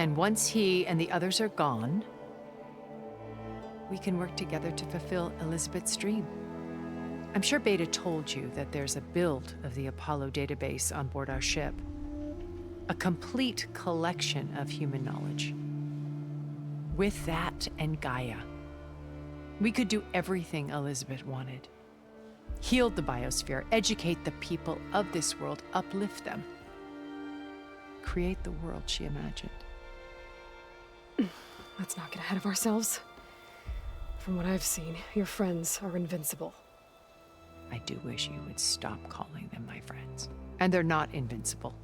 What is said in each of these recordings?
And once he and the others are gone, we can work together to fulfill Elizabeth's dream. I'm sure Beta told you that there's a build of the Apollo database on board our ship. A complete collection of human knowledge. With that and Gaia, we could do everything Elizabeth wanted. Heal the biosphere, educate the people of this world, uplift them. Create the world she imagined. Let's not get ahead of ourselves. From what I've seen, your friends are invincible. I do wish you would stop calling them my friends. And they're not invincible.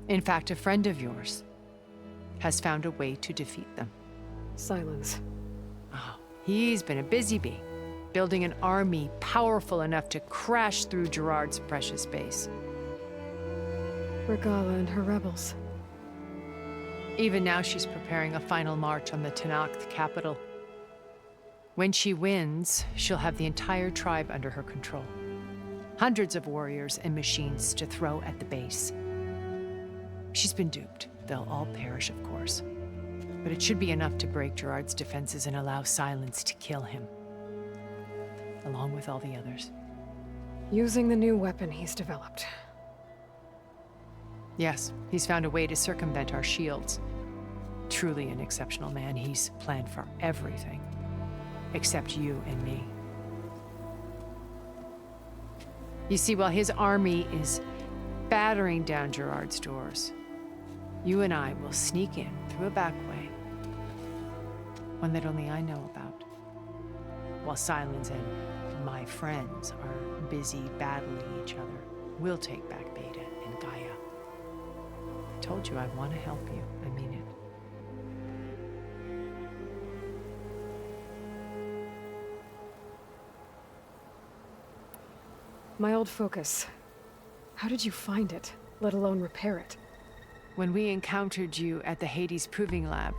In fact, a friend of yours has found a way to defeat them. Silence. Oh, he's been a busy bee, building an army powerful enough to crash through Gerard's precious base. Regala and her rebels. Even now, she's preparing a final march on the Tenakth capital. When she wins, she'll have the entire tribe under her control. Hundreds of warriors and machines to throw at the base. She's been duped. They'll all perish, of course. But it should be enough to break Gerard's defenses and allow Silence to kill him. Along with all the others. Using the new weapon he's developed. Yes, he's found a way to circumvent our shields. Truly an exceptional man. He's planned for everything. Except you and me. You see, while his army is battering down Gerard's doors, you and I will sneak in through a back way. One that only I know about. While Silence and my friends are busy battling each other, we'll take back Beta and Gaia. I told you I want to help you. I mean it. My old focus. How did you find it, let alone repair it? When we encountered you at the Hades Proving Lab,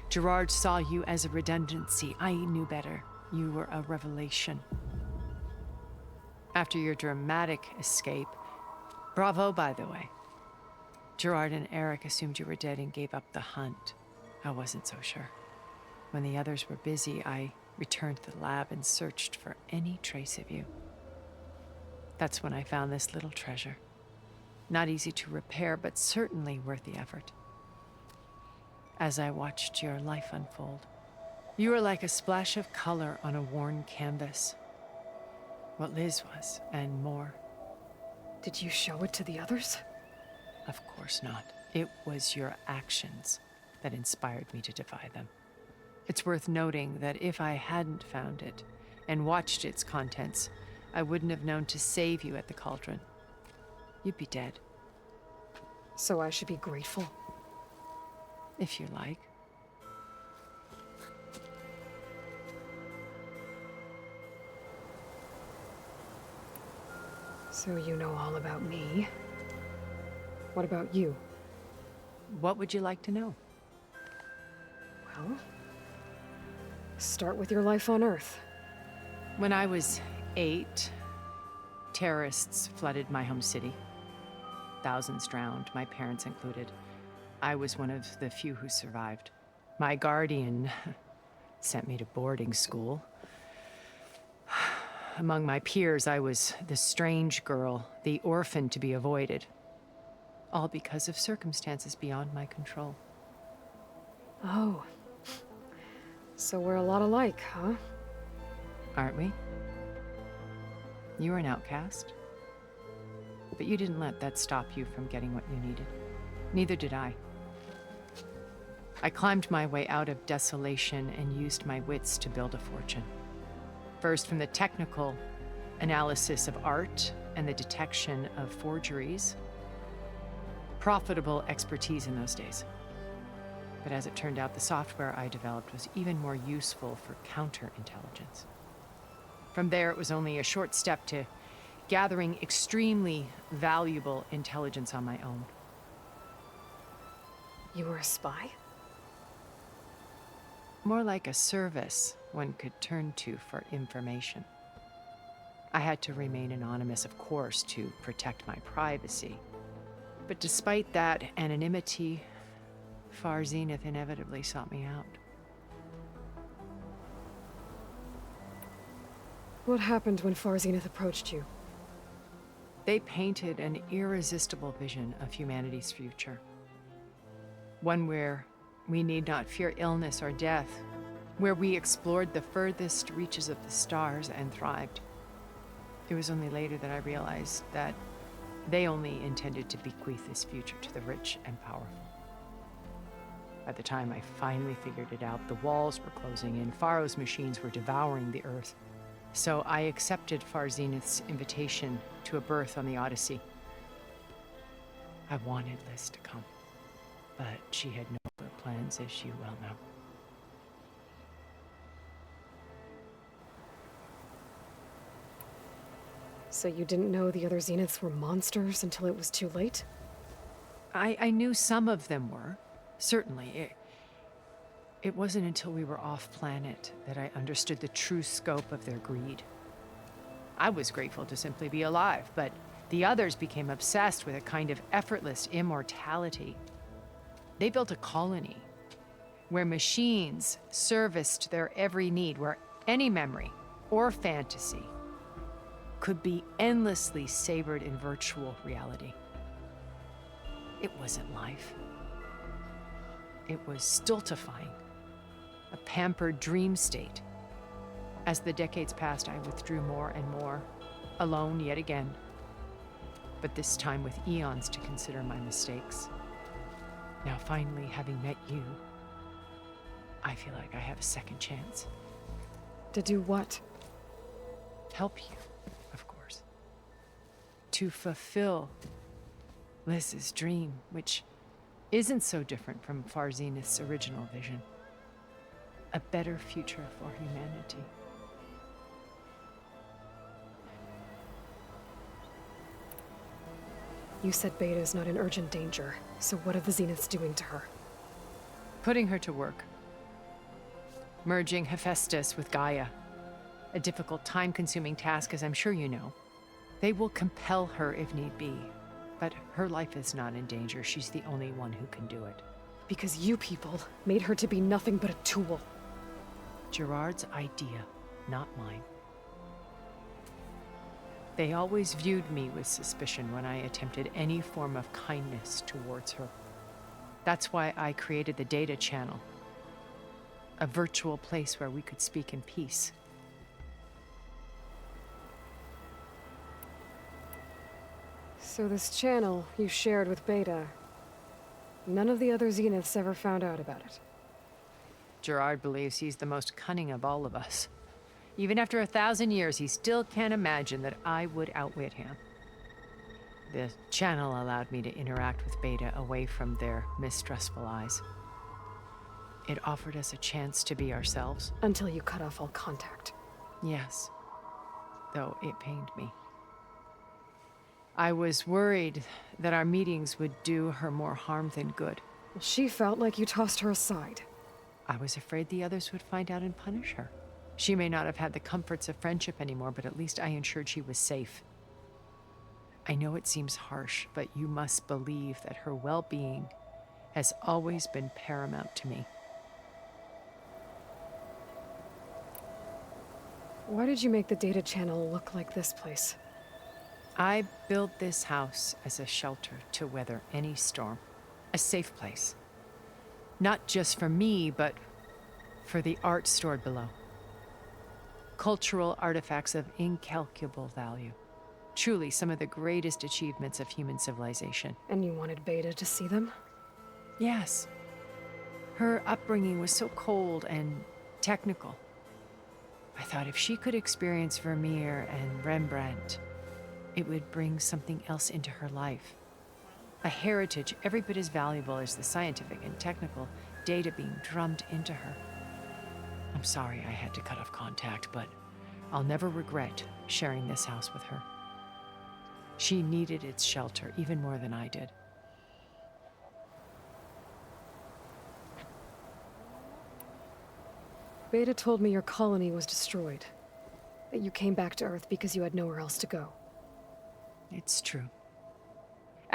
Gerard saw you as a redundancy. I knew better. You were a revelation. After your dramatic escape, bravo, by the way. Gerard and Eric assumed you were dead and gave up the hunt. I wasn't so sure. When the others were busy, I returned to the lab and searched for any trace of you. That's when I found this little treasure. Not easy to repair, but certainly worth the effort. As I watched your life unfold, you were like a splash of color on a worn canvas. What Liz was, and more. Did you show it to the others? Of course not. It was your actions that inspired me to defy them. It's worth noting that if I hadn't found it and watched its contents, I wouldn't have known to save you at the cauldron. You'd be dead. So I should be grateful? If you like. So you know all about me. What about you? What would you like to know? Well, start with your life on Earth. When I was 8, terrorists flooded my home city. Thousands drowned, my parents included. I was one of the few who survived. My guardian sent me to boarding school. Among my peers, I was the strange girl, the orphan to be avoided. All because of circumstances beyond my control. Oh. So we're a lot alike, huh? Aren't we? You were an outcast. But you didn't let that stop you from getting what you needed. Neither did I. I climbed my way out of desolation and used my wits to build a fortune. First from the technical analysis of art and the detection of forgeries. Profitable expertise in those days. But as it turned out, the software I developed was even more useful for counterintelligence. From there, it was only a short step to gathering extremely valuable intelligence on my own. You were a spy? More like a service one could turn to for information. I had to remain anonymous, of course, to protect my privacy. But despite that anonymity, Far Zenith inevitably sought me out. What happened when Far Zenith approached you? They painted an irresistible vision of humanity's future. One where we need not fear illness or death, where we explored the furthest reaches of the stars and thrived. It was only later that I realized that they only intended to bequeath this future to the rich and powerful. By the time I finally figured it out, the walls were closing in, Pharaoh's machines were devouring the Earth. So I accepted Far Zenith's invitation to a berth on the Odyssey. I wanted Liz to come, but she had no other plans, as you well know. So you didn't know the other Zeniths were monsters until it was too late? I knew some of them were, certainly. It wasn't until we were off-planet that I understood the true scope of their greed. I was grateful to simply be alive, but the others became obsessed with a kind of effortless immortality. They built a colony where machines serviced their every need, where any memory or fantasy could be endlessly savored in virtual reality. It wasn't life. It was stultifying, a pampered dream state. As the decades passed, I withdrew more and more, alone yet again, but this time with eons to consider my mistakes. Now, finally, having met you, I feel like I have a second chance. To do what? Help you, of course. To fulfill Liz's dream, which isn't so different from Far Zenith's original vision. A better future for humanity. You said Beta is not in urgent danger, so what are the Zeniths doing to her? Putting her to work. Merging Hephaestus with Gaia. A difficult, time-consuming task, as I'm sure you know. They will compel her if need be. But her life is not in danger. She's the only one who can do it. Because you people made her to be nothing but a tool. Gerard's idea, not mine. They always viewed me with suspicion when I attempted any form of kindness towards her. That's why I created the data channel. A virtual place where we could speak in peace. So this channel you shared with Beta, none of the other Zeniths ever found out about it. Gerard believes he's the most cunning of all of us. Even after 1,000 years, he still can't imagine that I would outwit him. The channel allowed me to interact with Beta away from their mistrustful eyes. It offered us a chance to be ourselves. Until you cut off all contact. Yes, though it pained me. I was worried that our meetings would do her more harm than good. She felt like you tossed her aside. I was afraid the others would find out and punish her. She may not have had the comforts of friendship anymore, but at least I ensured she was safe. I know it seems harsh, but you must believe that her well-being has always been paramount to me. Why did you make the data channel look like this place? I built this house as a shelter to weather any storm. A safe place. Not just for me, but for the art stored below. Cultural artifacts of incalculable value. Truly some of the greatest achievements of human civilization. And you wanted Beta to see them? Yes. Her upbringing was so cold and technical. I thought if she could experience Vermeer and Rembrandt, it would bring something else into her life. A heritage every bit as valuable as the scientific and technical data being drummed into her. I'm sorry I had to cut off contact, but I'll never regret sharing this house with her. She needed its shelter even more than I did. Beta told me your colony was destroyed. That you came back to Earth because you had nowhere else to go. It's true.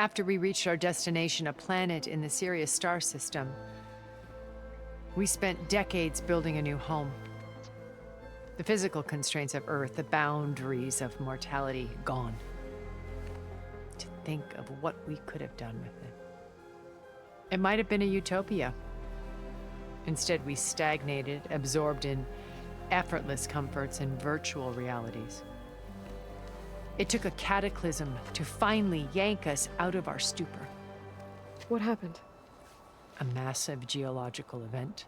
After we reached our destination, a planet in the Sirius star system, we spent decades building a new home. The physical constraints of Earth, the boundaries of mortality, gone. To think of what we could have done with it. It might have been a utopia. Instead, we stagnated, absorbed in effortless comforts and virtual realities. It took a cataclysm to finally yank us out of our stupor. What happened? A massive geological event.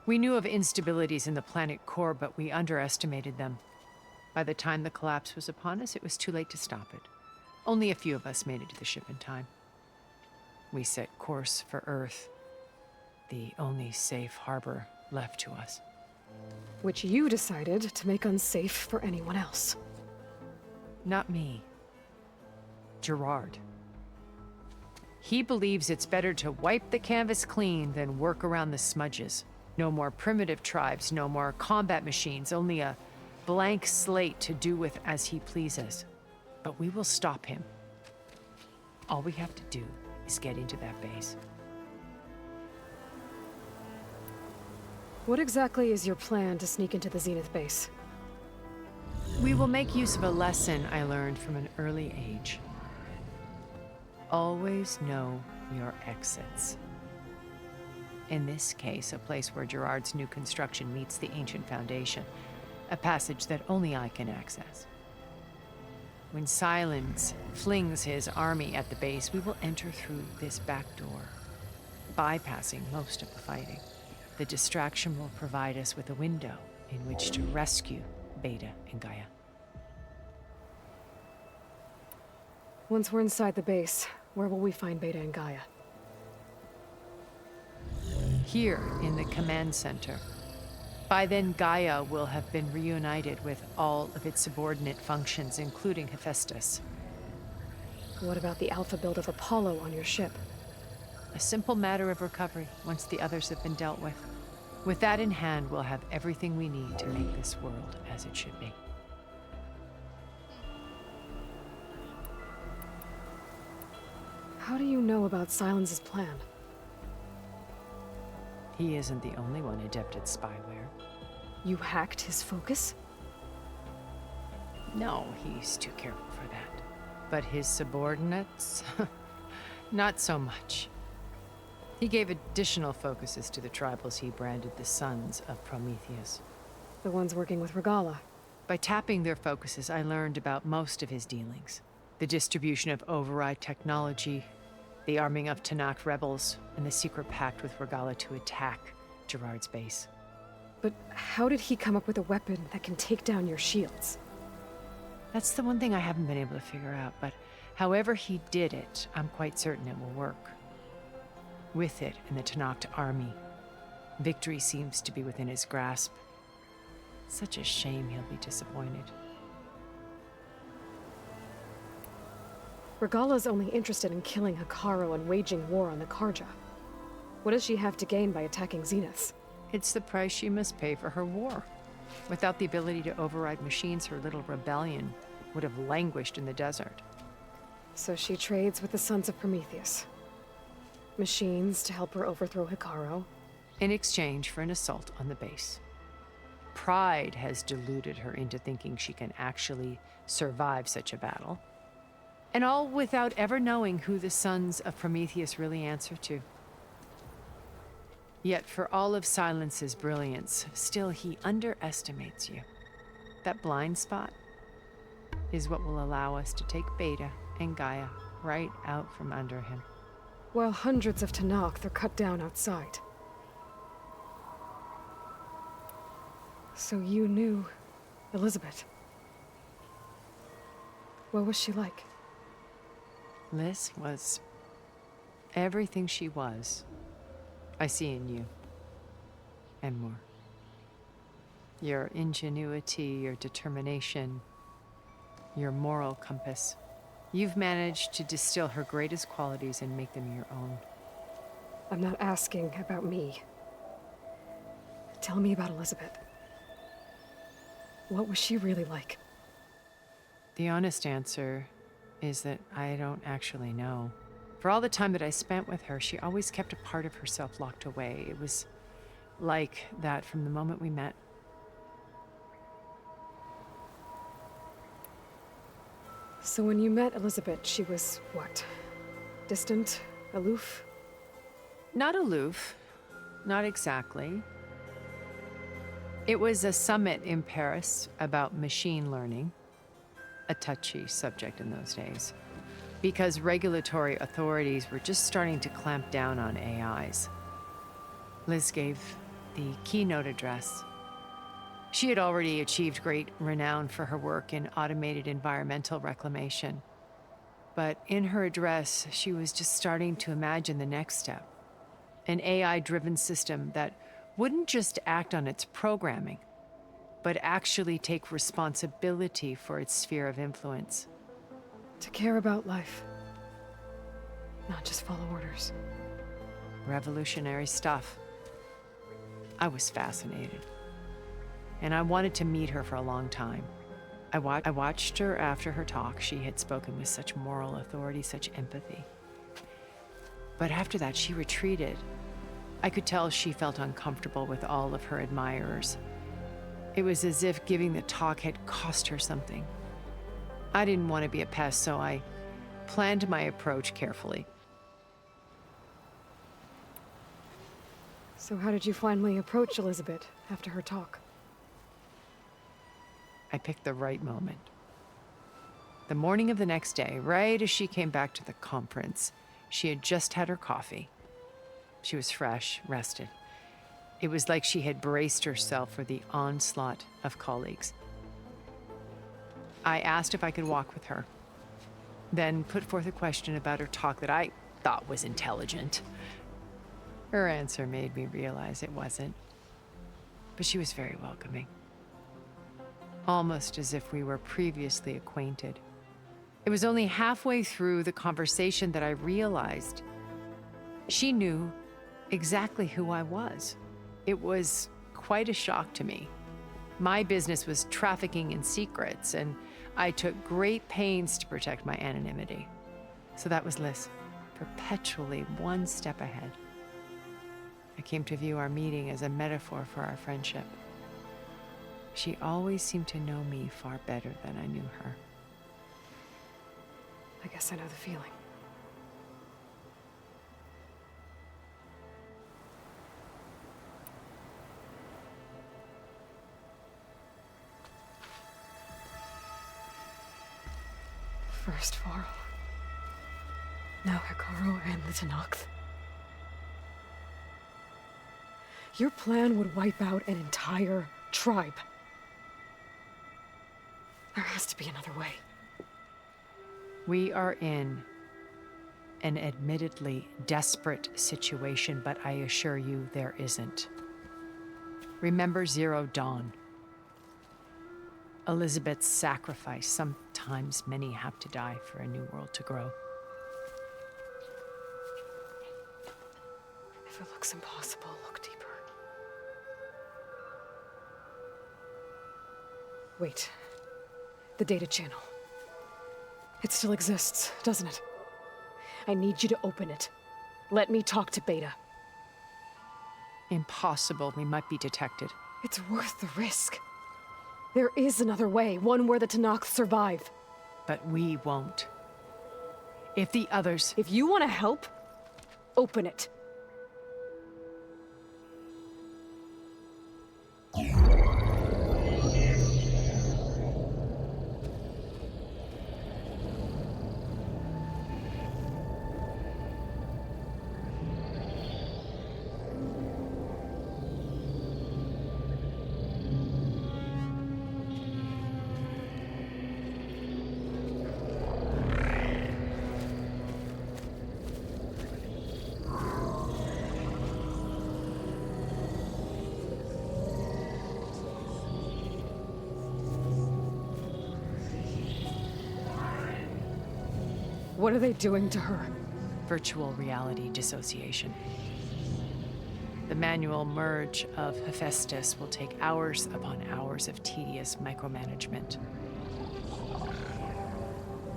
We knew of instabilities in the planet core, but we underestimated them. By the time the collapse was upon us, it was too late to stop it. Only a few of us made it to the ship in time. We set course for Earth, the only safe harbor left to us. Which you decided to make unsafe for anyone else. Not me. Gerard. He believes it's better to wipe the canvas clean than work around the smudges. No more primitive tribes, no more combat machines, only a blank slate to do with as he pleases. But we will stop him. All we have to do is get into that base. What exactly is your plan to sneak into the Zenith base? We will make use of a lesson I learned from an early age. Always know your exits. In this case, a place where Gerard's new construction meets the ancient foundation, a passage that only I can access. When Silence flings his army at the base, we will enter through this back door, bypassing most of the fighting. The distraction will provide us with a window in which to rescue Beta and Gaia. Once we're inside the base, where will we find Beta and Gaia? Here in the command center. By then, Gaia will have been reunited with all of its subordinate functions, including Hephaestus. What about the alpha build of Apollo on your ship? A simple matter of recovery once the others have been dealt with. With that in hand, we'll have everything we need to make this world as it should be. How do you know about Silence's plan? He isn't the only one adept at spyware. You hacked his focus? No, he's too careful for that. But his subordinates? Not so much. He gave additional focuses to the tribals he branded the Sons of Prometheus. The ones working with Regala. By tapping their focuses, I learned about most of his dealings. The distribution of override technology, the arming of Tanakh rebels, and the secret pact with Regala to attack Gerard's base. But how did he come up with a weapon that can take down your shields? That's the one thing I haven't been able to figure out, but however he did it, I'm quite certain it will work. With it and the Tanakh army, victory seems to be within his grasp. Such a shame he'll be disappointed. Regala's only interested in killing Hikaru and waging war on the Karja. What does she have to gain by attacking Zenith? It's the price she must pay for her war. Without the ability to override machines, her little rebellion would have languished in the desert. So she trades with the Sons of Prometheus. Machines to help her overthrow Hikaru. In exchange for an assault on the base. Pride has deluded her into thinking she can actually survive such a battle. And all without ever knowing who the Sons of Prometheus really answer to. Yet for all of Silence's brilliance, still he underestimates you. That blind spot is what will allow us to take Beta and Gaia right out from under him. While hundreds of Tanakh are cut down outside. So you knew Elizabeth. What was she like? Liz was everything she was. I see in you. And more. Your ingenuity, your determination, your moral compass. You've managed to distill her greatest qualities and make them your own. I'm not asking about me. Tell me about Elizabeth. What was she really like? The honest answer is that I don't actually know. For all the time that I spent with her, she always kept a part of herself locked away. It was like that from the moment we met. So when you met Elizabeth, she was what? Distant? Aloof? Not aloof. Not exactly. It was a summit in Paris about machine learning, a touchy subject in those days, because regulatory authorities were just starting to clamp down on AIs. Liz gave the keynote address. She had already achieved great renown for her work in automated environmental reclamation. But in her address, she was just starting to imagine the next step, an AI-driven system that wouldn't just act on its programming, but actually take responsibility for its sphere of influence. To care about life. Not just follow orders. Revolutionary stuff. I was fascinated. And I wanted to meet her for a long time. I watched her after her talk. She had spoken with such moral authority, such empathy. But after that, she retreated. I could tell she felt uncomfortable with all of her admirers. It was as if giving the talk had cost her something. I didn't want to be a pest, so I planned my approach carefully. So how did you finally approach Elizabeth after her talk? I picked the right moment. The morning of the next day, right as she came back to the conference, she had just had her coffee. She was fresh, rested. It was like she had braced herself for the onslaught of colleagues. I asked if I could walk with her, then put forth a question about her talk that I thought was intelligent. Her answer made me realize it wasn't, but she was very welcoming. Almost as if we were previously acquainted. It was only halfway through the conversation that I realized she knew exactly who I was. It was quite a shock to me. My business was trafficking in secrets, and I took great pains to protect my anonymity. So that was Liz, perpetually one step ahead. I came to view our meeting as a metaphor for our friendship. She always seemed to know me far better than I knew her. I guess I know the feeling. First Varl. Now Hikaru and the Tenakth. Your plan would wipe out an entire tribe. There has to be another way. We are in an admittedly desperate situation, but I assure you there isn't. Remember Zero Dawn. Elizabeth's sacrifice. Sometimes many have to die for a new world to grow. If it looks impossible, look deeper. Wait. The data channel. It still exists, doesn't it? I need you to open it. Let me talk to Beta. Impossible. We might be detected. It's worth the risk. There is another way, one where the Tenakth survive. But we won't. If the others... If you want to help, open it. What are they doing to her? Virtual reality dissociation. The manual merge of Hephaestus will take hours upon hours of tedious micromanagement.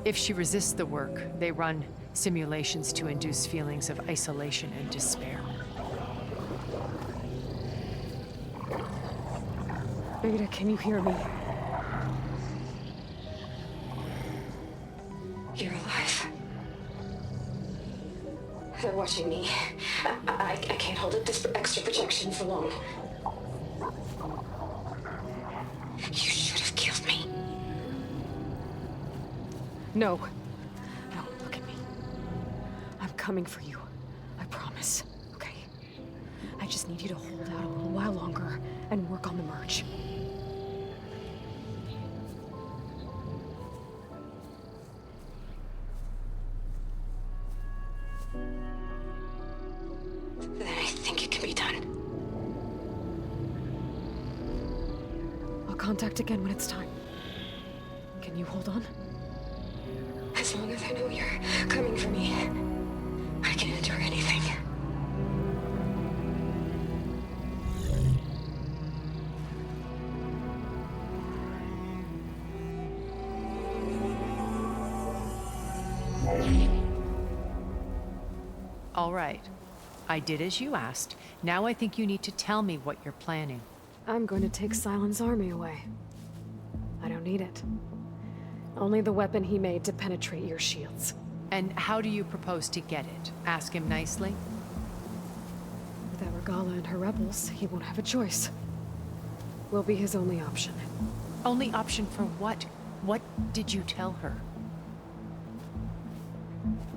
If she resists the work, they run simulations to induce feelings of isolation and despair. Beta, can you hear me? You're alive. They're watching me. I can't hold up this extra protection for long. You should have killed me. No. No, look at me. I'm coming for you. I promise. Okay? I just need you to hold out a little while longer and work on the merge. Then I think it can be done. I'll contact again when it's time. Can you hold on? As long as I know you're coming for me, I can endure anything. All right. I did as you asked. Now I think you need to tell me what you're planning. I'm going to take Silent's army away. I don't need it. Only the weapon he made to penetrate your shields. And how do you propose to get it? Ask him nicely? Without Regala and her rebels, he won't have a choice. We'll be his only option. Only option for what? What did you tell her?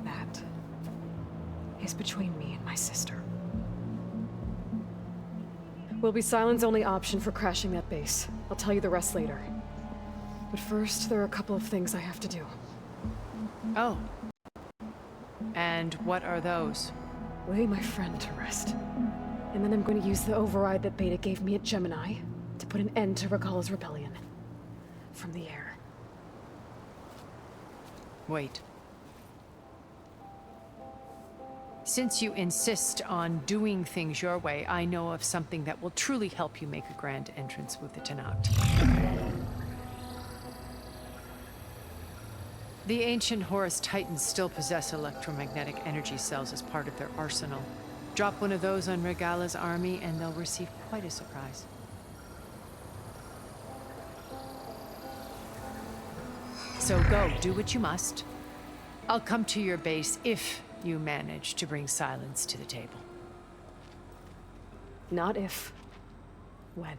That is between me and my sister. Will be Silent's only option for crashing that base. I'll tell you the rest later. But first, there are a couple of things I have to do. Oh. And what are those? Lay my friend to rest. And then I'm going to use the override that Beta gave me at Gemini to put an end to Regala's rebellion. From the air. Wait. Since you insist on doing things your way, I know of something that will truly help you make a grand entrance with the Tenat. The ancient Horus Titans still possess electromagnetic energy cells as part of their arsenal. Drop one of those on Regala's army and they'll receive quite a surprise. So go, do what you must. I'll come to your base if you manage to bring Silence to the table. Not if. When.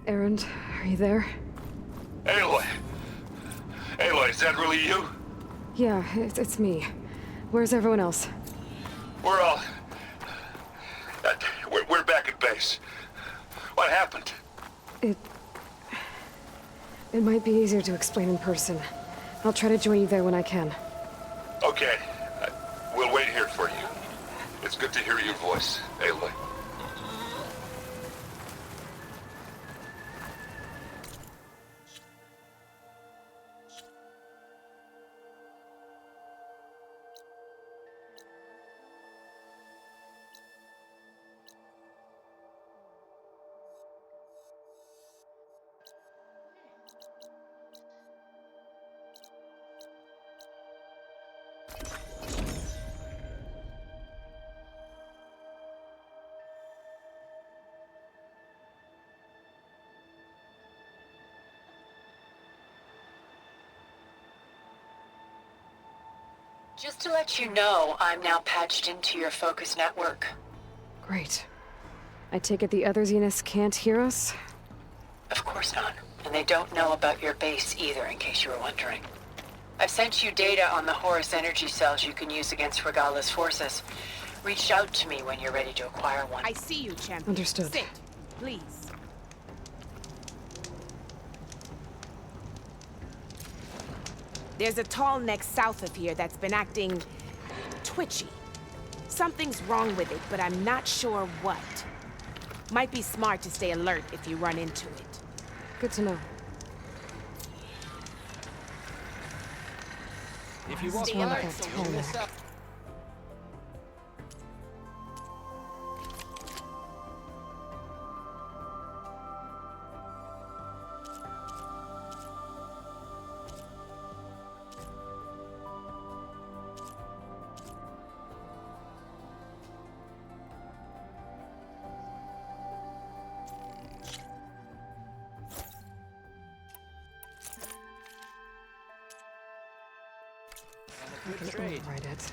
Erend, are you there? Aloy! Aloy, is that really you? Yeah, it's me. Where's everyone else? We're all... we're back at base. What happened? It might be easier to explain in person. I'll try to join you there when I can. Okay. We'll wait here for you. It's good to hear your voice, Aloy. Just to let you know, I'm now patched into your focus network. Great. I take it the other Zeniths can't hear us? Of course not. And they don't know about your base either, in case you were wondering. I've sent you data on the Horus energy cells you can use against Regala's forces. Reach out to me when you're ready to acquire one. I see you, champion. Understood. Sit, please. There's a tall neck south of here that's been acting twitchy. Something's wrong with it, but I'm not sure what. Might be smart to stay alert if you run into it. Good to know. If you walk Stay alert, right, so you'll you'll miss miss out. I Good can trade. override it.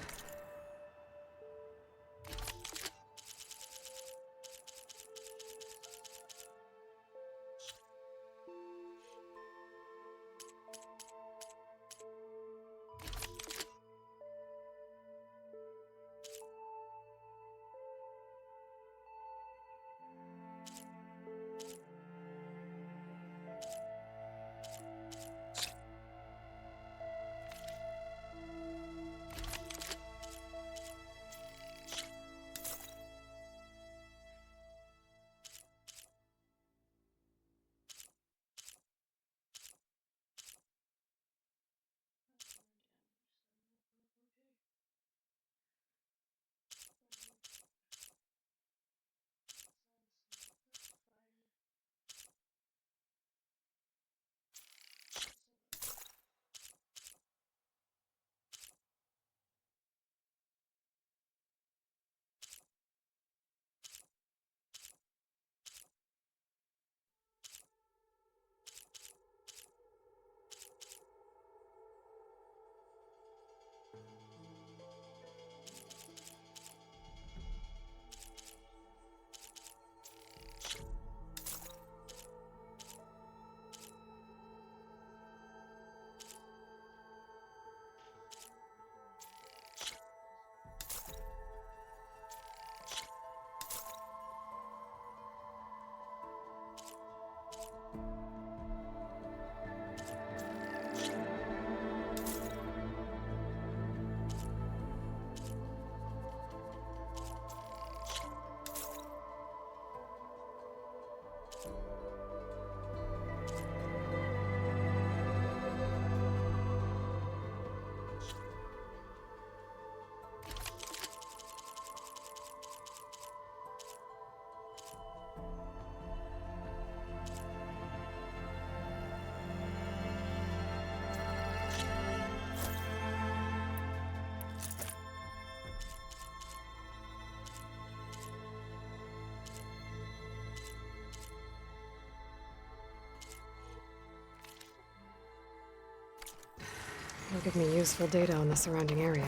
It'll give me useful data on the surrounding area.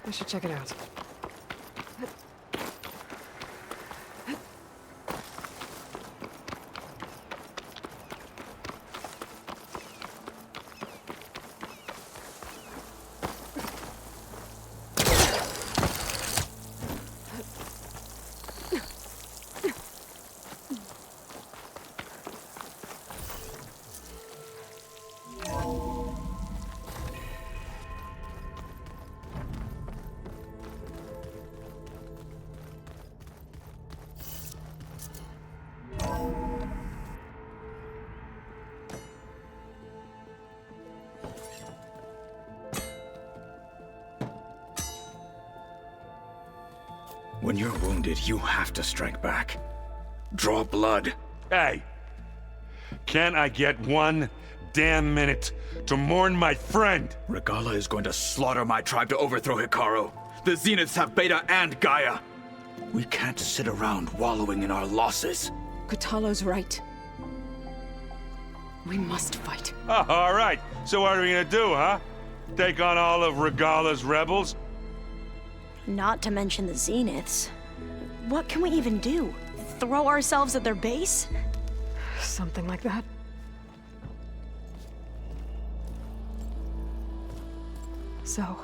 I should check it out. When you're wounded, you have to strike back. Draw blood. Hey! Can't I get one damn minute to mourn my friend? Regala is going to slaughter my tribe to overthrow Hikaru. The Zeniths have Beta and Gaia. We can't sit around wallowing in our losses. Kutalo's right. We must fight. Oh, all right. So what are we gonna do, huh? Take on all of Regala's rebels? Not to mention the Zeniths. What can we even do? Throw ourselves at their base? Something like that. So...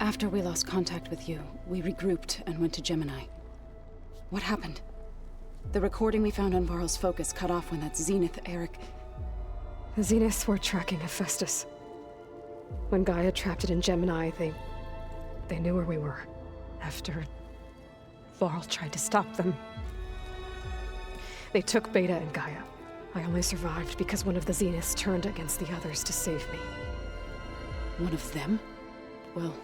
After we lost contact with you, we regrouped and went to Gemini. What happened? The recording we found on Varl's focus cut off when that Zenith Eric... The Zeniths were tracking Hephaestus. When Gaia trapped it in Gemini, they knew where we were. After Varl tried to stop them, they took Beta and Gaia. I only survived because one of the Zeniths turned against the others to save me. One of them? Well...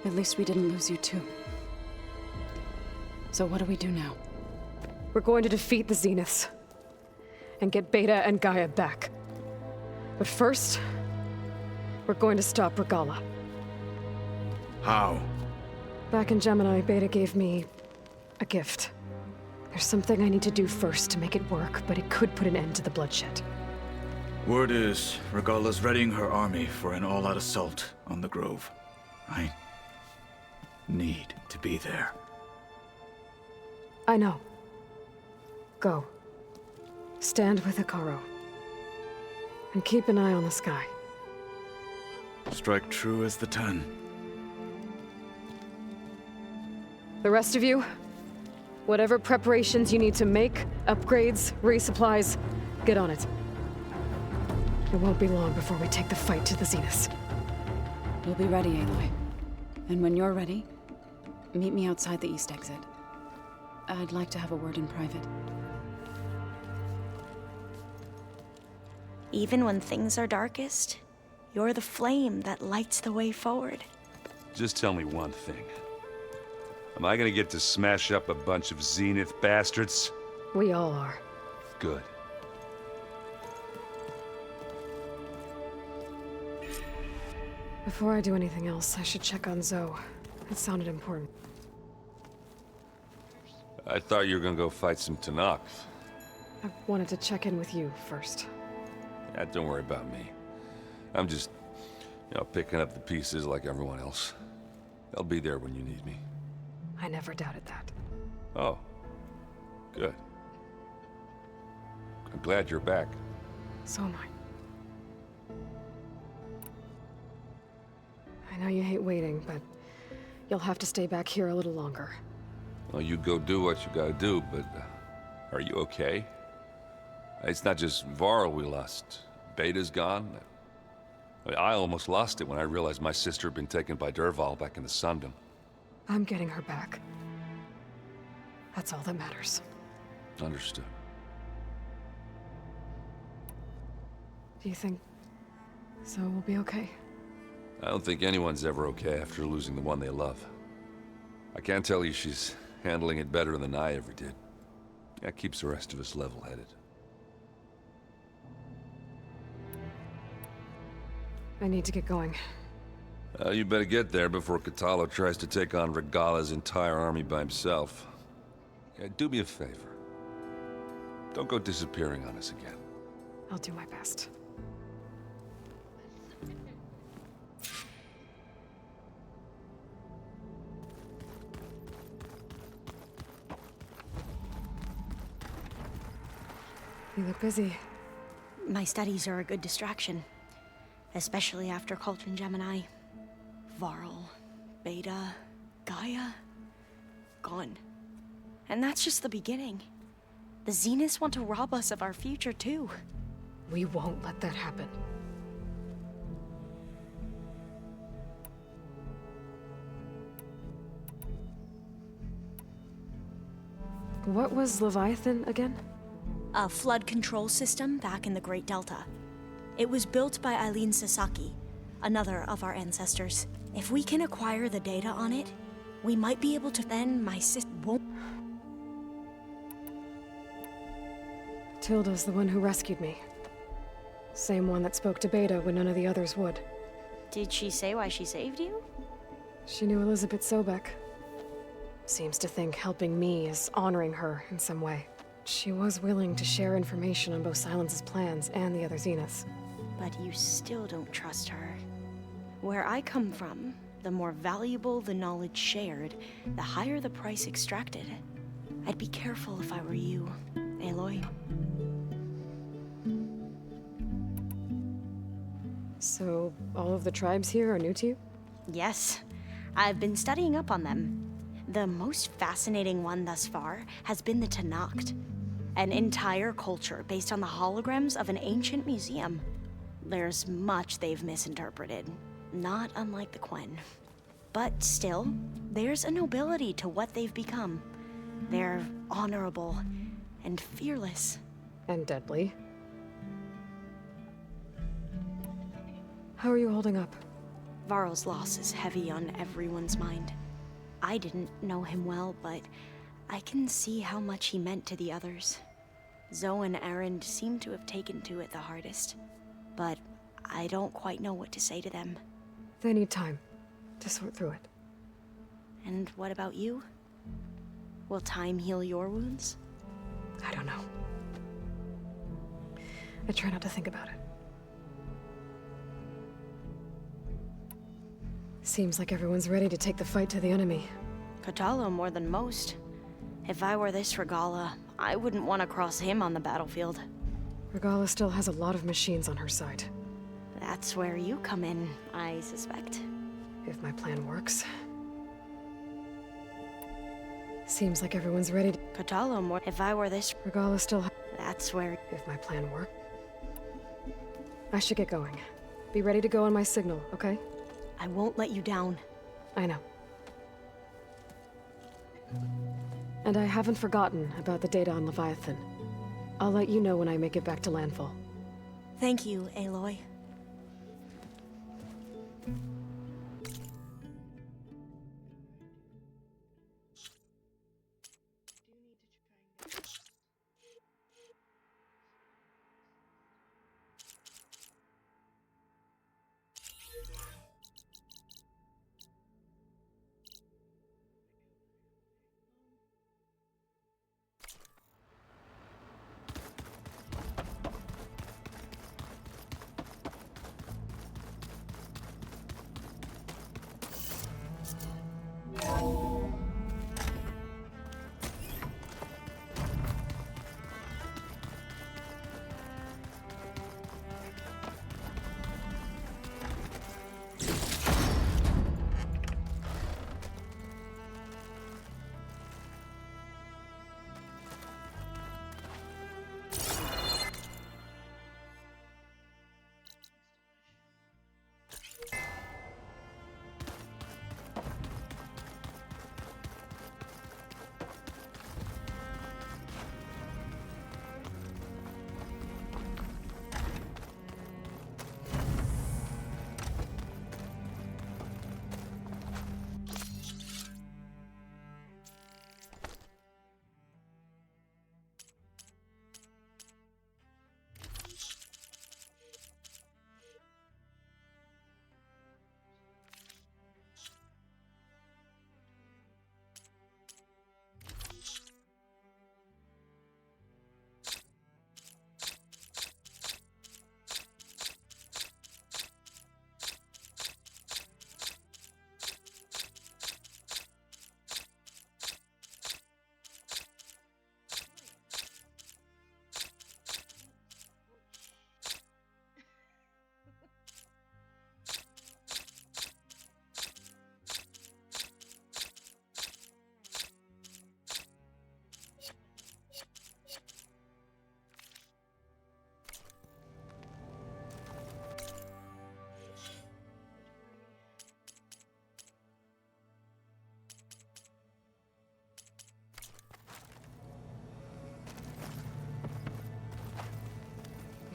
at least we didn't lose you too. So what do we do now? We're going to defeat the Zeniths and get Beta and Gaia back. But first, we're going to stop Regala. How? Back in Gemini, Beta gave me a gift. There's something I need to do first to make it work, but it could put an end to the bloodshed. Word is, Regala's readying her army for an all-out assault on the Grove. I need to be there. I know. Go. Stand with Hikaru. And keep an eye on the sky. Strike true as the 10. The rest of you, whatever preparations you need to make, upgrades, resupplies, get on it. It won't be long before we take the fight to the Zeniths. We'll be ready, Aloy. And when you're ready, meet me outside the east exit. I'd like to have a word in private. Even when things are darkest, you're the flame that lights the way forward. Just tell me one thing. Am I gonna get to smash up a bunch of Zenith bastards? We all are. Good. Before I do anything else, I should check on Zoe. It sounded important. I thought you were gonna go fight some Tanakh. I wanted to check in with you first. Yeah, don't worry about me. I'm just, picking up the pieces like everyone else. I'll be there when you need me. I never doubted that. Oh. Good. I'm glad you're back. So am I. I know you hate waiting, but you'll have to stay back here a little longer. Well, you go do what you gotta do, but are you okay? It's not just Varl we lost. Beta's gone. I almost lost it when I realized my sister had been taken by Dervahl back in the Sundom. I'm getting her back. That's all that matters. Understood. Do you think Zoe will be okay? I don't think anyone's ever okay after losing the one they love. I can't tell you she's handling it better than I ever did. That keeps the rest of us level-headed. I need to get going. You better get there before Katalo tries to take on Regala's entire army by himself. Yeah, do me a favor. Don't go disappearing on us again. I'll do my best. You look busy. My studies are a good distraction. Especially after Cauldron Gemini. Varl, Beta, Gaia, gone. And that's just the beginning. The Zeniths want to rob us of our future too. We won't let that happen. What was Leviathan again? A flood control system back in the Great Delta. It was built by Eileen Sasaki, another of our ancestors. If we can acquire the data on it, we might be able to then my sis won't. Tilda's the one who rescued me. Same one that spoke to Beta when none of the others would. Did she say why she saved you? She knew Elizabeth Sobek. Seems to think helping me is honoring her in some way. She was willing to share information on both Silence's plans and the other Zeniths. But you still don't trust her. Where I come from, the more valuable the knowledge shared, the higher the price extracted. I'd be careful if I were you, Aloy. So, all of the tribes here are new to you? Yes, I've been studying up on them. The most fascinating one thus far has been the Tenakth, an entire culture based on the holograms of an ancient museum. There's much they've misinterpreted, not unlike the Quen. But still, there's a nobility to what they've become. They're honorable and fearless. And deadly. How are you holding up? Varl's loss is heavy on everyone's mind. I didn't know him well, but I can see how much he meant to the others. Zoe and Erend seem to have taken to it the hardest, but I don't quite know what to say to them. They need time to sort through it. And what about you? Will time heal your wounds? I don't know. I try not to think about it. Seems like everyone's ready to take the fight to the enemy. Katalo more than most. If I were this Regala, I wouldn't want to cross him on the battlefield. Regala still has a lot of machines on her side. That's where you come in, I suspect. If my plan works. Seems like everyone's ready to... Katalo more... If I were this... Regala still... That's where... If my plan works. I should get going. Be ready to go on my signal, okay? I won't let you down. I know. And I haven't forgotten about the data on Leviathan. I'll let you know when I make it back to landfall. Thank you, Aloy.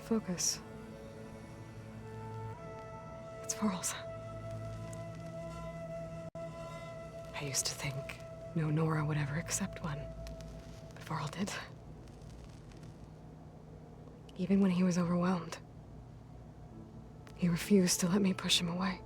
Focus. It's Varl's. I used to think no Nora would ever accept one, but Varl did. Even when he was overwhelmed, he refused to let me push him away.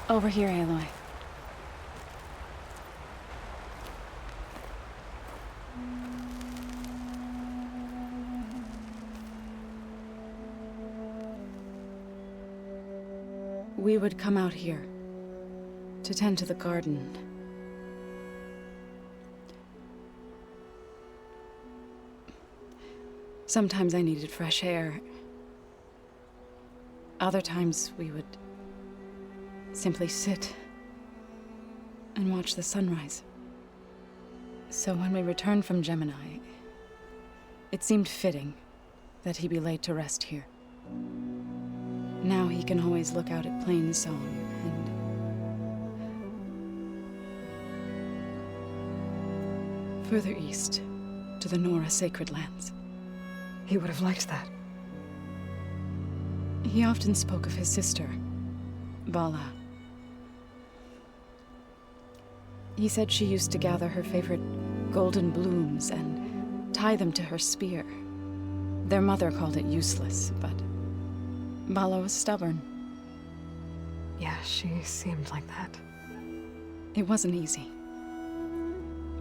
Over here, Aloy. We would come out here to tend to the garden. Sometimes I needed fresh air. Other times we would simply sit and watch the sunrise. So when we returned from Gemini, it seemed fitting that he be laid to rest here. Now he can always look out at Plainsong and further east to the Nora sacred lands. He would have liked that. He often spoke of his sister, Bala. He said she used to gather her favorite golden blooms and tie them to her spear. Their mother called it useless, but Bala was stubborn. Yeah, she seemed like that. It wasn't easy.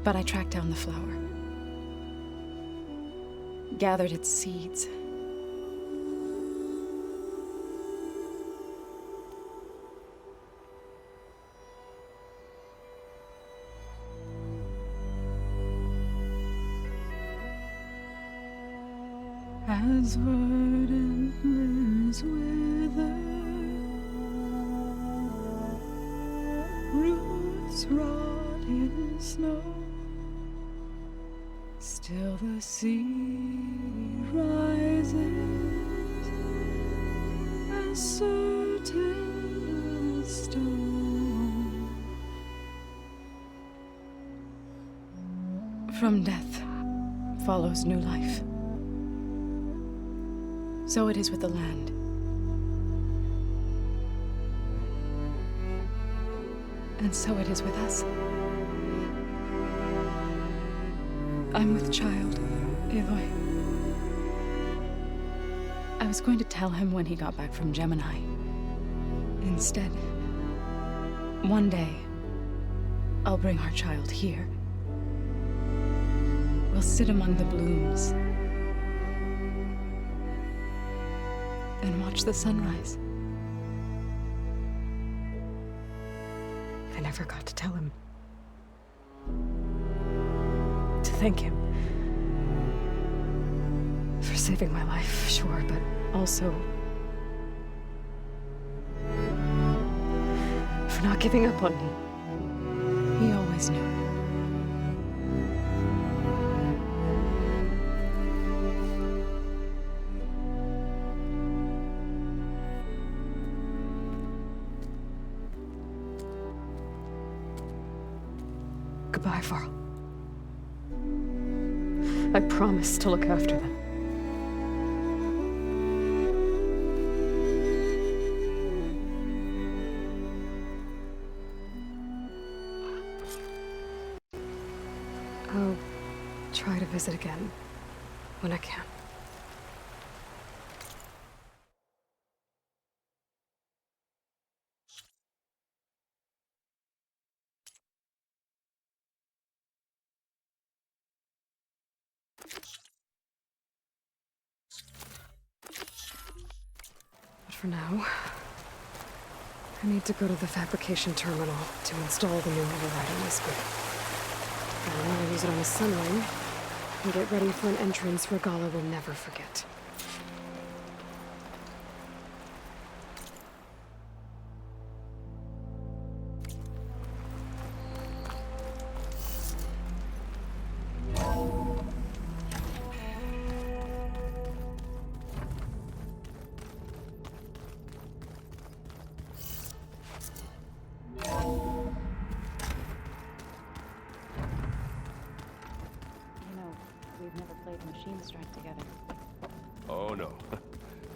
But I tracked down the flower. Gathered its seeds. As verdant limbs wither, roots rot in snow, still the sea rises, as certain as stone. From death follows new life. So it is with the land. And so it is with us. I'm with child, Aloy. I was going to tell him when he got back from Gemini. Instead, one day, I'll bring our child here. We'll sit among the blooms and watch the sunrise. I never got to tell him. To thank him. For saving my life, sure, but also for not giving up on me. He always knew. Goodbye, Varl. I promise to look after them. I'll try to visit again when I can. But for now, I need to go to the fabrication terminal to install the new override on my spear. Then I'll use it on a sunring and get ready for an entrance Regala will never forget. We've never played Machine Strike together. Oh no.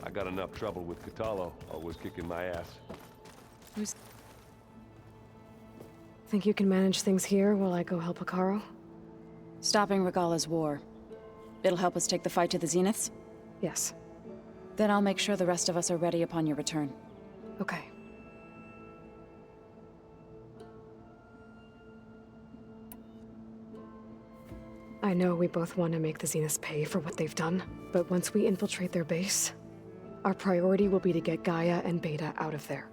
I got enough trouble with Catalo, always kicking my ass. Think you can manage things here while I go help Hekarro? Stopping Regala's war. It'll help us take the fight to the Zeniths? Yes. Then I'll make sure the rest of us are ready upon your return. Okay. I know we both want to make the Zeniths pay for what they've done, but once we infiltrate their base, our priority will be to get Gaia and Beta out of there.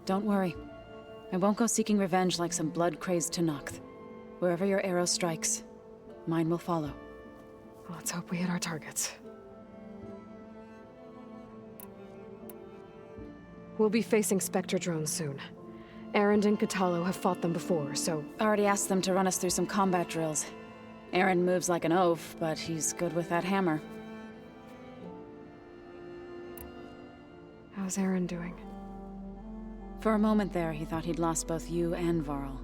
Don't worry. I won't go seeking revenge like some blood-crazed Tenakth. Wherever your arrow strikes, mine will follow. Let's hope we hit our targets. We'll be facing Spectre drones soon. Erend and Katalo have fought them before, so... Already asked them to run us through some combat drills. Erend moves like an oaf, but he's good with that hammer. How's Erend doing? For a moment there, he thought he'd lost both you and Varl.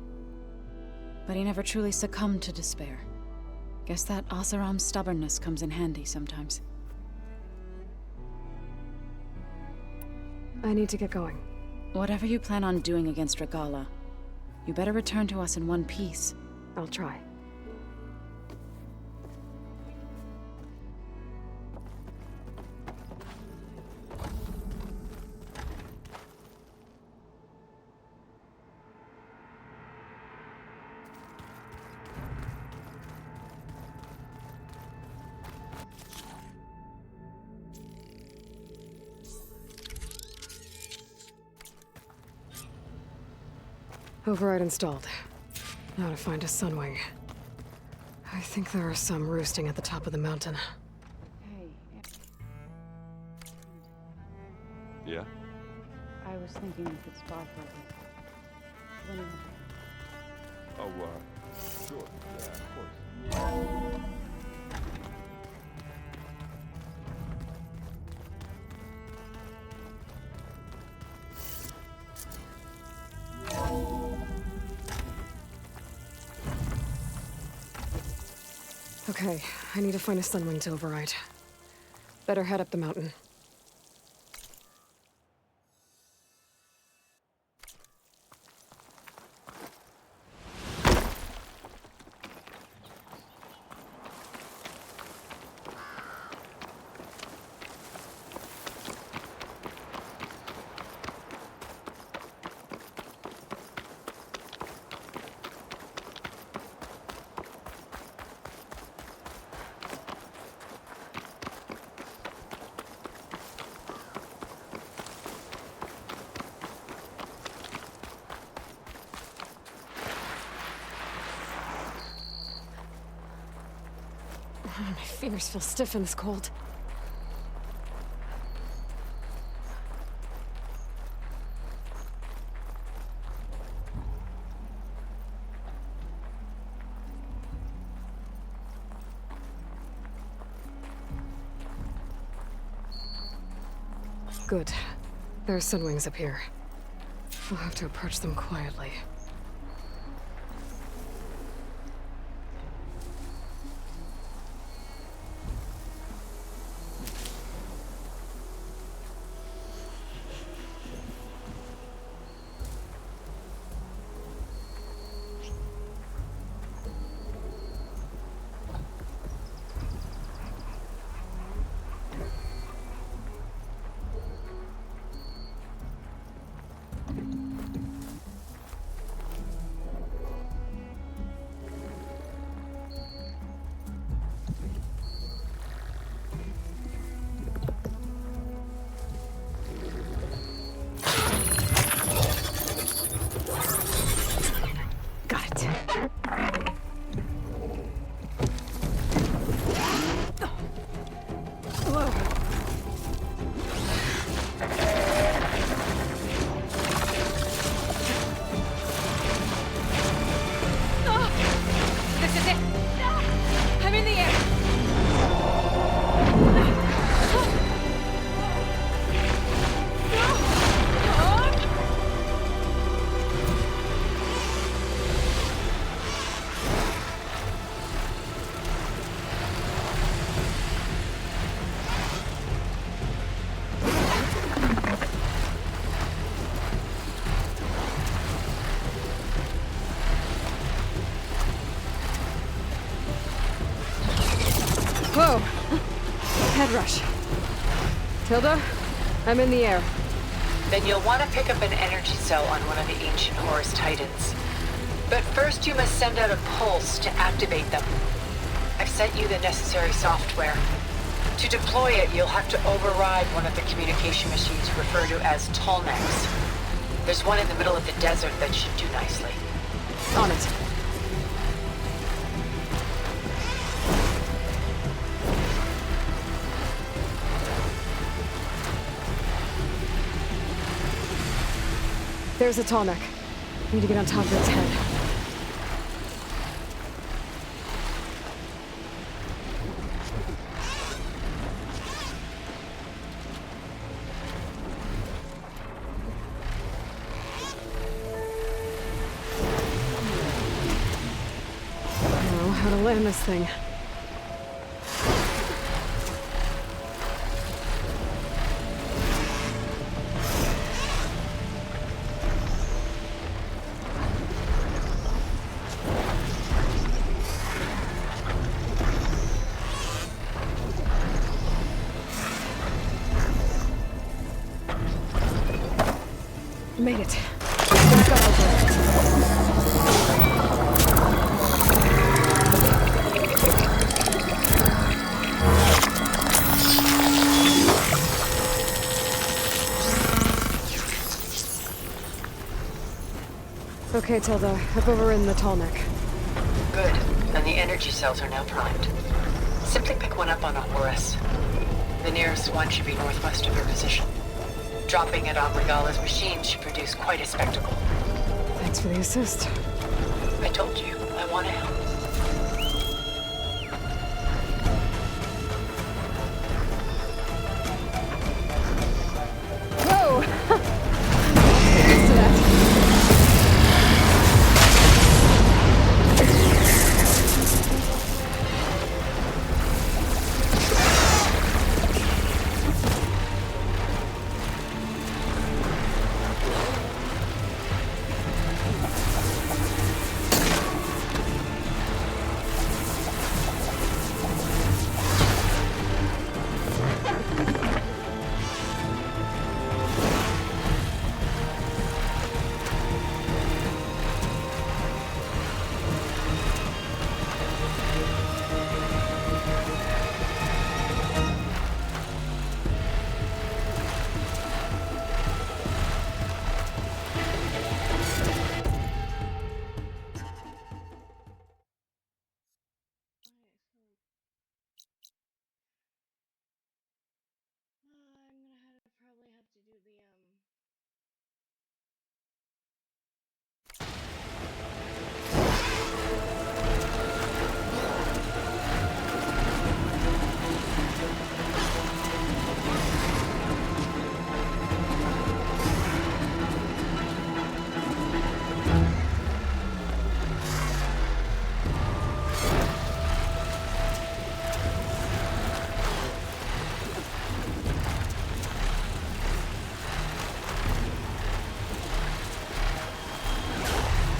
But he never truly succumbed to despair. Guess that Oseram's stubbornness comes in handy sometimes. I need to get going. Whatever you plan on doing against Regala, you better return to us in one piece. I'll try. Override installed. Now to find a sunwing. I think there are some roosting at the top of the mountain. Yeah? I was thinking we could spar for a bit. Oh, sure. Yeah, of course. Okay, I need to find a sunwing to override. Better head up the mountain. My fingers feel stiff in this cold. Good. There are sunwings up here. We'll have to approach them quietly. Whoa! Head rush. Tilda, I'm in the air. Then you'll want to pick up an energy cell on one of the ancient Horus Titans. But first you must send out a pulse to activate them. I've sent you the necessary software. To deploy it, you'll have to override one of the communication machines referred to as Tallnecks. There's one in the middle of the desert that should do nicely. On it. There's a Tallneck. Need to get on top of its head. I know how to land this thing. Made it. Let's go over. Okay, Tilda. I've overridden the Tallneck. Good. And the energy cells are now primed. Simply pick one up on a Horus. The nearest one should be northwest of your position. Dropping it on Regala's machine should produce quite a spectacle. Thanks for the assist. I told you, I want to help. Whoa! Get to that.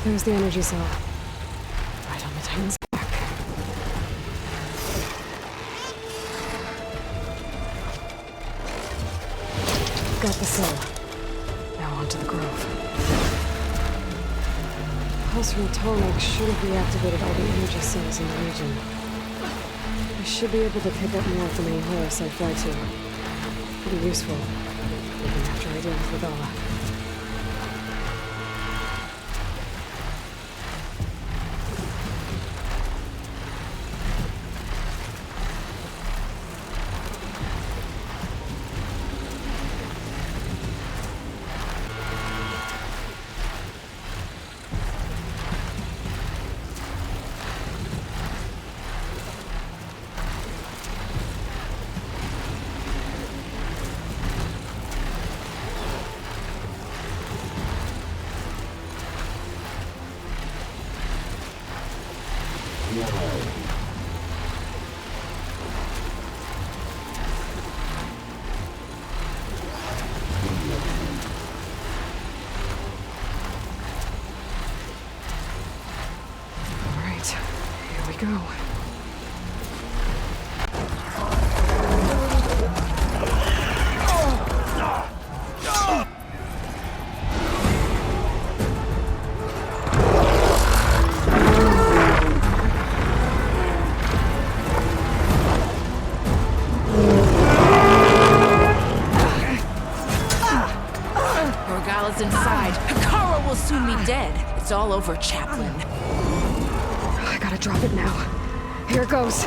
There's the energy cell. Right on the Titan's back. Got the cell. Now onto the grove. Pulse from Tallneck should have reactivated all the energy cells in the region. I should be able to pick up more of the main Horus I fly to. Pretty useful, even after I deal with Regala. Go. is inside. Hikaru will soon be dead. It's all over, Chaplain. I gotta drop it now. Here goes.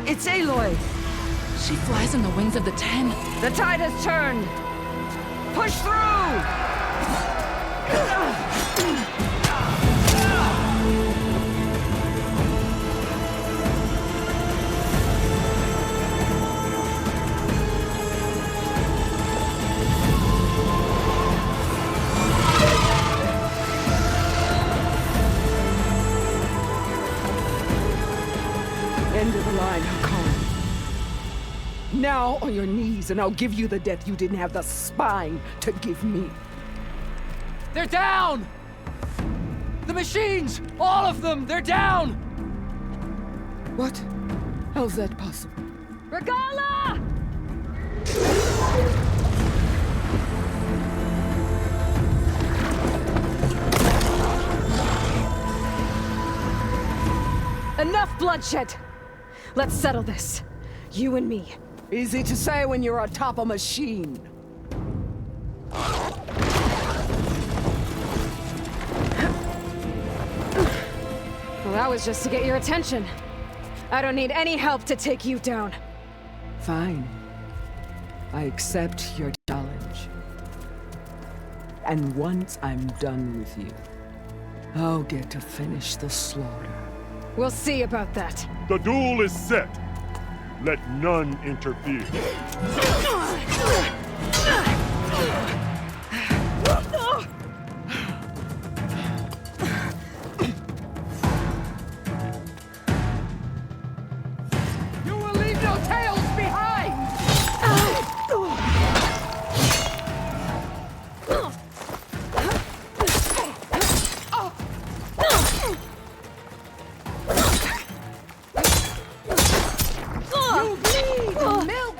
It's Aloy! She flies on the wings of the Ten. The tide has turned! Push through! End of the line, Hikaru. Now on your knees, and I'll give you the death you didn't have the spine to give me. They're down! The machines! All of them! They're down! What? How's that possible? Regala! Enough bloodshed! Let's settle this. You and me. Easy to say when you're atop a machine. Well, that was just to get your attention. I don't need any help to take you down. Fine. I accept your challenge. And once I'm done with you, I'll get to finish the slaughter. We'll see about that. The duel is set. Let none interfere. You will leave no tails behind! You bleed milk!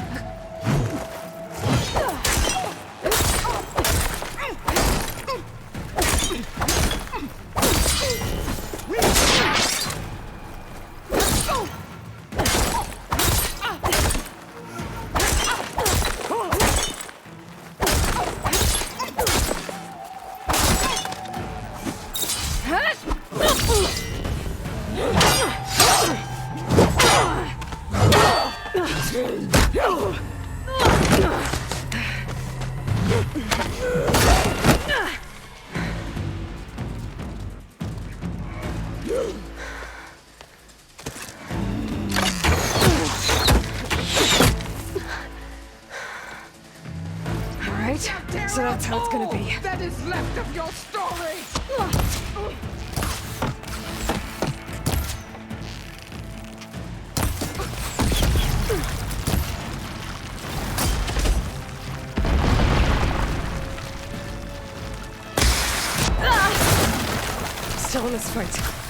Alright, so that's how it's gonna be. That is left of your story! Still in this fight.